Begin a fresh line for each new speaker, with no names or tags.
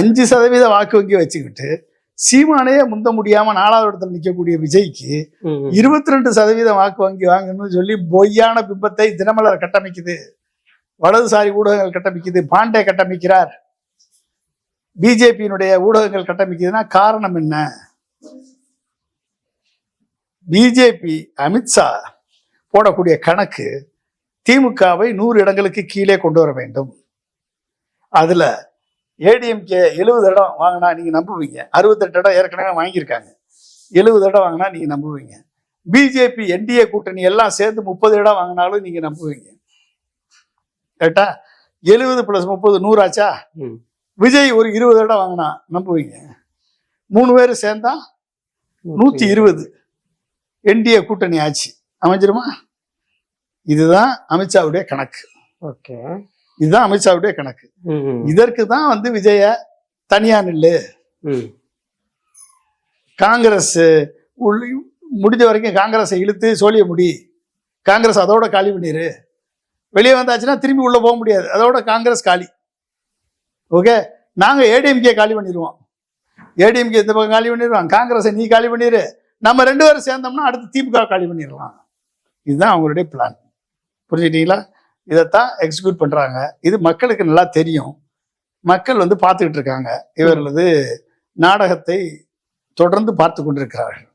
5% வாக்கு வங்கி வச்சுக்கிட்டு சீமானையே முந்த முடியாம 4வது இடத்துல நிற்கக்கூடிய விஜய்க்கு 22% வாக்கு வங்கி வாங்கணும்னு சொல்லி பொய்யான பிம்பத்தை தினமலர் கட்டமைக்குது, வலதுசாரி ஊடகங்கள் கட்டமைக்குது, பாண்டே கட்டமைக்கிறார், பிஜேபியினுடைய ஊடகங்கள் கட்டமைக்குதுன்னா காரணம் என்ன? பிஜேபி அமித்ஷா போடக்கூடிய கணக்கு திமுகவை 100 இடங்களுக்கு கீழே கொண்டு வர வேண்டும். அதுல ஏடிஎம்கே 70 இடம் வாங்கினா நீங்க நம்புவீங்க, 68 இடம் ஏற்கனவே வாங்கியிருக்காங்க, 70 இடம் வாங்கினா நீங்க நம்புவீங்க. பிஜேபி என்டிஏ கூட்டணி எல்லாம் சேர்ந்து 30 இடம் வாங்கினாலும் நீங்க நம்புவீங்க. கேட்டா 70 + 30 100 ஆச்சா? விஜய் ஒரு 20 இடம் வாங்கினா நம்புவீங்க. 3 பேரும் சேர்ந்தா 120 என்டிஏ கூட்டணி ஆச்சு, அமைஞ்சிருமா? இதுதான் அமித்ஷாவுடைய கணக்கு.
ஓகே,
இதுதான் அமித்ஷாவுடைய கணக்கு. இதற்கு தான் வந்து விஜய தனியா நில்லு, காங்கிரஸ் முடிஞ்ச வரைக்கும் காங்கிரஸை இழுத்து சோழிய முடி, காங்கிரஸ் அதோட காலி பண்ணிரு, வெளியே வந்தாச்சுன்னா திரும்பி உள்ள போக முடியாது, அதோட காங்கிரஸ் காலி. ஓகே, நாங்க ஏடிஎம்கே காலி பண்ணிடுவோம், ஏடிஎம்கே இந்த பக்கம் காலி பண்ணிடுவோம், காங்கிரஸை நீ காலி பண்ணிடு, நம்ம 2 பேரும் சேர்ந்தோம்னா அடுத்து திமுக காலி பண்ணிடலாம். இதுதான் அவங்களுடைய பிளான். புரிஞ்சுக்கிட்டீங்களா? இதைத்தான் எக்ஸிக்யூட் பண்றாங்க. இது மக்களுக்கு நல்லா தெரியும். மக்கள் வந்து பார்த்துக்கிட்டு இருக்காங்க. இவர்களது நாடகத்தை தொடர்ந்து பார்த்து கொண்டிருக்கிறார்கள்.